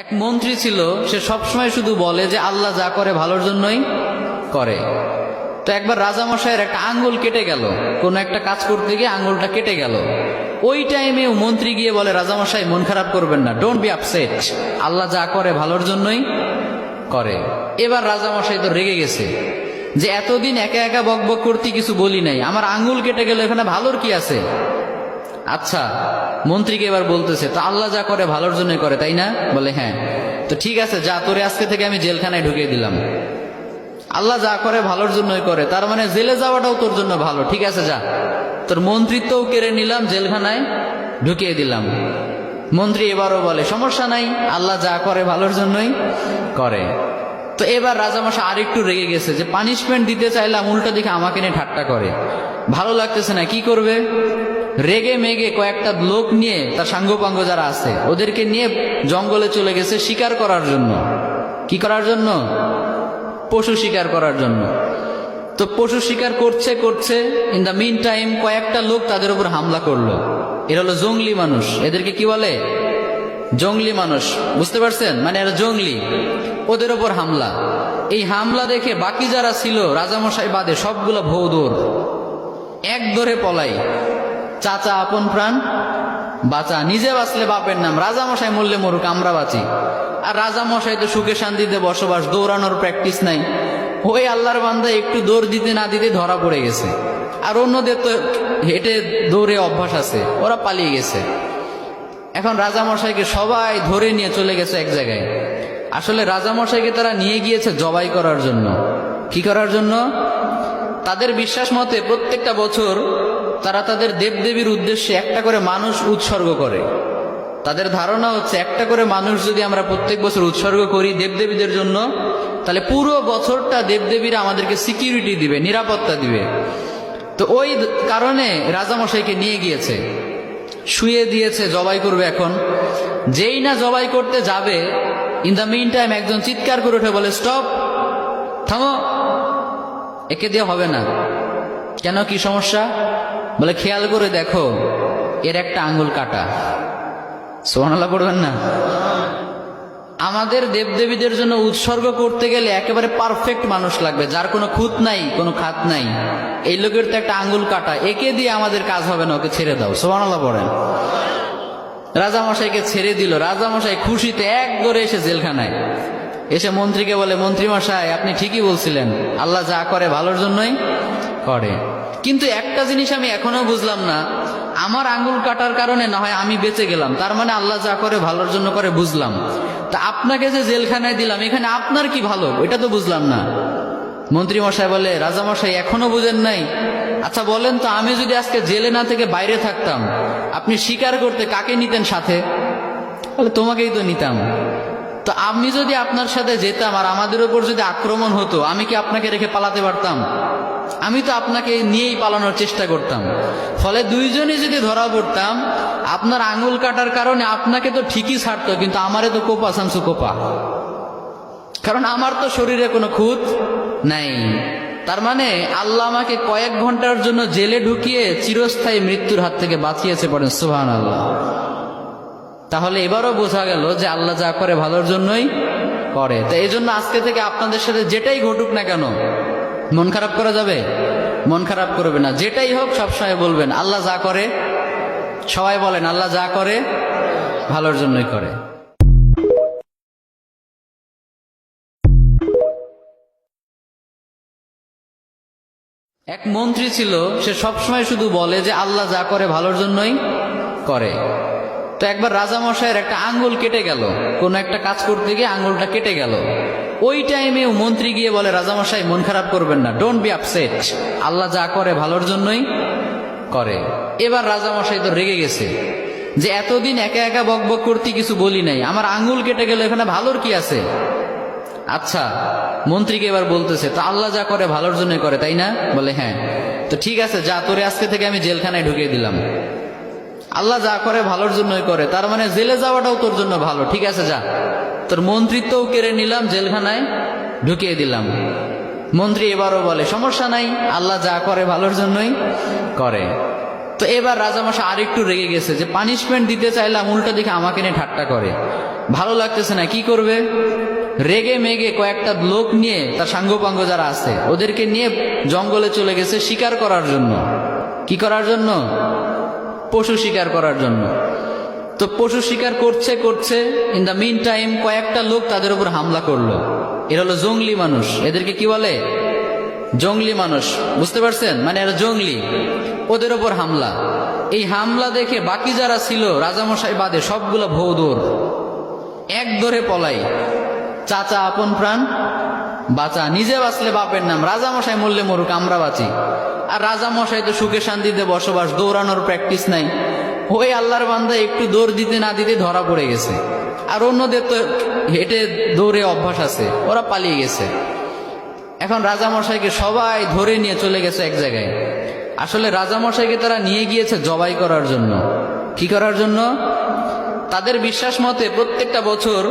এক মন্ত্রী ছিল, সে সবসময় শুধু বলে যে আল্লাহ যা করে ভালোর জন্যই করে। তো একবার রাজামশাইয়ের একটা আঙ্গুল কেটে গেল, কোন একটা কাজ করতে গিয়ে আঙ্গুলটা কেটে গেল। ওই টাইমে মন্ত্রী গিয়ে বলে, রাজামশাই মন খারাপ করবেন না, ডোন্ট বি আপসেট, আল্লাহ যা করে ভালোর জন্যই করে। এবার রাজামশাই তো রেগে গেছে যে এতদিন একা একা বকবক করতে কিছু বলি নাই, আমার আঙ্গুল কেটে গেল, এখানে ভালোর কি আছে? আচ্ছা, মন্ত্রীকে এবার বলতেছে, তো আল্লাহ যা করে ভালোর জন্যই করে, তাই না? বলে হ্যাঁ। তো ঠিক আছে, যা, তোরে আজকে থেকে আমি জেলখানায় ঢুকিয়ে দিলাম। আল্লাহ যা করে ভালোর জন্যই করে, তার মানে জেলে যাওয়াটাও তোর জন্য ভালো। ঠিক আছে, যা, তোর মন্ত্রিত্বও কেড়ে নিলাম, জেলখানায় ঢুকিয়ে দিলাম। মন্ত্রী এবারও বলে, সমস্যা নাই, আল্লাহ যা করে ভালোর জন্যই করে। তো এবার রাজামশাই আরেকটু রেগে গেছে যে পানিশমেন্ট দিতে চাইলাম, উল্টো দিকে আমাকে নিয়ে ঠাট্টা করে, ভালো লাগতেছে না, কি করবে? রেগে মেগে কয়েকটা লোক নিয়ে, তার সাঙ্গপাঙ্গ যারা আছে ওদেরকে নিয়ে জঙ্গলে চলে গেছে শিকার করার জন্য। কি করার জন্য? পশু শিকার করার জন্য। তো পশু শিকার করছে করছে, ইন দ্য মিন টাইম কয়েকটা লোক তাদের উপর হামলা করলো। এরা হলো জঙ্গলি মানুষ, এদেরকে কি বলে? জঙ্গলি মানুষ, বুঝতে পারছেন? মানে এরা জঙ্গলি, ওদের ওপর হামলা। এই হামলা দেখে বাকি যারা ছিল রাজামশাই বাদে সবগুলো ভৌ দৌড়, এক দৌড়ে পলাই। চাচা আপন প্রাণ বাঁচা, নিজে বাঁচলে বাপের নাম, রাজামশাই মরলে মরুক, আমরা বাঁচি। আর রাজামশাই তো সুখে শান্তিতে বসবাস, দৌড়ানোর প্র্যাকটিস নাই। ওই আল্লাহর বান্দা একটু দৌড় দিতে না দিতে ধরা পড়ে গেছে। আর অন্যদের তো হেঁটে দৌড়ে অভ্যাস আছে, ওরা পালিয়ে গেছে। এখন রাজামশাইকে সবাই ধরে নিয়ে চলে গেছে এক জায়গায়। আসলে রাজামশাইকে তারা নিয়ে গিয়েছে জবাই করার জন্য। কি করার জন্য? তাদের বিশ্বাস মতে প্রত্যেকটা বছর তারা তাদের দেবদেবীর উদ্দেশ্যে একটা করে মানুষ উৎসর্গ করে। তাদের ধারণা হচ্ছে একটা করে মানুষ যদি আমরা প্রত্যেক বছর উৎসর্গ করি দেবদেবীদের জন্য, তাহলে পুরো বছরটা দেবদেবীরা আমাদেরকে সিকিউরিটি দিবে, নিরাপত্তা দিবে। তো ওই কারণে রাজামশাইকে নিয়ে গিয়েছে, শুয়ে দিয়েছে, জবাই করবে। এখন যেই না জবাই করতে যাবে, ইন দ্য মিন টাইম একজন চিৎকার করে উঠে বলে, স্টপ, থামো, একে দিয়ে হবে না। কেন, কি সমস্যা? বলে, খেয়াল করে দেখো, এর একটা আঙ্গুল কাটা। সুবহানাল্লাহ পড়বেন না? আমাদের দেবদেবীদের জন্য উৎসর্গ করতে গেলে একেবারে পারফেক্ট মানুষ লাগবে, যার কোনো খুঁত নাই, কোনো খাত নাই। এই লোকের তো একটা আঙ্গুল কাটা, একে দিয়ে আমাদের কাজ হবে না, ওকে ছেড়ে দাও। সুবহানাল্লাহ পড়েন। রাজামশাইকে ছেড়ে দিল। রাজামশাই খুশিতে এক দৌড়ে এসে জেলখানায় এসে মন্ত্রীকে বলে, মন্ত্রী মশাই, আপনি ঠিকই বলছিলেন, আল্লাহ যা করে ভালোর জন্যই করে। কিন্তু একটা জিনিস আমি এখনো বুঝলাম না, আমার আঙ্গুল কাটার কারণে না হয় আমি বেঁচে গেলাম, তার মানে আল্লাহ যা করে ভালোর জন্য করে, বুঝলাম। তা আপনাকে যে জেলখানায় দিলাম, এখানে আপনার কি ভালো, এটা তো বুঝলাম না। মন্ত্রী মশাই বলে, রাজামশাই এখনো বুঝেন নাই? আচ্ছা বলেন তো, আমি যদি আজকে জেলে না থেকে বাইরে থাকতাম, আপনি শিকার করতে কাকে নিতেন সাথে? বলে, তোমাকেই তো নিতাম। তো আমি যদি আপনার সাথে যেতাম আর আমাদের উপর যদি আক্রমণ হতো, আমি কি আপনাকে রেখে পালাতে পারতাম? আমি তো আপনাকে নিয়েই পালানোর চেষ্টা করতাম। ফলে দুইজনই যদি ধরা পড়তাম, আপনার আঙ্গুল কাটার কারণে আপনাকে তো ঠিকই ছাড়তো, কিন্তু আমারে তো কোপা সামসু কোপা, কারণ আমার তো শরীরে কোনো খুঁত নাই। তার মানে আল্লাহ আমাকে কয়েক ঘন্টার জন্য জেলে ঢুকিয়ে চিরস্থায়ী মৃত্যুর হাত থেকে বাঁচিয়েছে, পড়েন সুবহানাল্লাহ। তাহলে এবারও বোঝা গেল যে আল্লাহ যা করে ভালোর জন্যই করে। তো এই জন্য আজকে থেকে আপনাদের সাথে যেটাই ঘটুক না কেন, মন খারাপ করা যাবে? মন খারাপ করবে না। যেটাই হোক সবসময় বলবেন আল্লাহ যা করে, সবাই বলেন আল্লাহ যা করে ভালোর জন্যই করে। এক মন্ত্রী ছিল, সে সবসময় শুধু বলে যে আল্লাহ যা করে ভালোর জন্যই করে। তো একবার রাজামশাইয়ের একটা আঙ্গুল কেটে গেল, কোন একটা কাজ করতে গিয়ে আঙ্গুলটা কেটে গেল। ওই টাইমে মন্ত্রী গিয়ে বলে, রাজামশাই মন খারাপ করবেন না, ডোন্ট বি আপসেট, আল্লাহ যা করে ভালোর জন্যই করে। এবার রাজামশাই তো রেগে গেছে যে এতদিন একা একা বকবক করতে কিছু বলি নাই, আমার আঙ্গুল কেটে গেল, এখানে ভালোর কি আছে? আচ্ছা, মন্ত্রীকে এবার বলতেছে, তো আল্লাহ যা করে ভালোর জন্যই করে, তাই না? বলে হ্যাঁ। তো ঠিক আছে, যা, তোরে আজকে থেকে আমি জেলখানায় ঢুকিয়ে দিলাম। আল্লাহ যা করে ভালোর জন্যই করে, তার মানে জেলে যাওয়াটাও তোর জন্য ভালো। ঠিক আছে, যা, তোর মন্ত্রিত্বও কেড়ে নিলাম, জেলখানায় ঢুকিয়ে দিলাম। মন্ত্রী এবারও বলে, সমস্যা নাই, আল্লাহ যা করে ভালোর জন্যই করে। তো এবার রাজামশাই আরেকটু রেগে গেছে যে পানিশমেন্ট দিতে চাইলাম, উল্টো দিকে আমাকে নিয়ে ঠাট্টা করে, ভালো লাগতেছে না, কি করবে? রেগে মেগে কয়েকটা লোক নিয়ে, তার সাঙ্গপাঙ্গ যারা আছে ওদেরকে নিয়ে জঙ্গলে চলে গেছে শিকার করার জন্য। কি করার জন্য? পশু শিকার করার জন্য। তো পশু শিকার করছে করছে, ইন দ্য মিন টাইম কয়েকটা লোক তাদের উপর হামলা করলো। এরা হলো জঙ্গলি মানুষ। এদেরকে কি বলে? জঙ্গলি মানুষ। বুঝতে পারছেন? মানে এরা জঙ্গলি। ওদের ওপর হামলা। এই হামলা দেখে বাকি যারা ছিল রাজামশাই বাদে সবগুলা ভৌ দৌড়, এক দৌড়ে পলাই। চাচা আপন প্রাণ বাঁচা, নিজে বাঁচলে বাপের নাম, রাজামশাই মরলে মরুক, আমরা বাঁচি। আর রাজামশাই তো সুখে শান্তিতে বসবাস, দৌড়ানোর প্র্যাকটিস নাই। ওই আল্লাহর বান্দা একটু দৌড় দিতে না দিতে ধরা পড়ে গেছে। আর অন্যদের তো হেঁটে দৌড়ে অভ্যাস আছে, ওরা পালিয়ে গেছে। এখন রাজামশাইকে সবাই ধরে নিয়ে চলে গেছে এক জায়গায়। আসলে রাজামশাইকে তারা নিয়ে গিয়েছে জবাই করার জন্য। কি করার জন্য? তাদের বিশ্বাস মতে প্রত্যেকটা বছর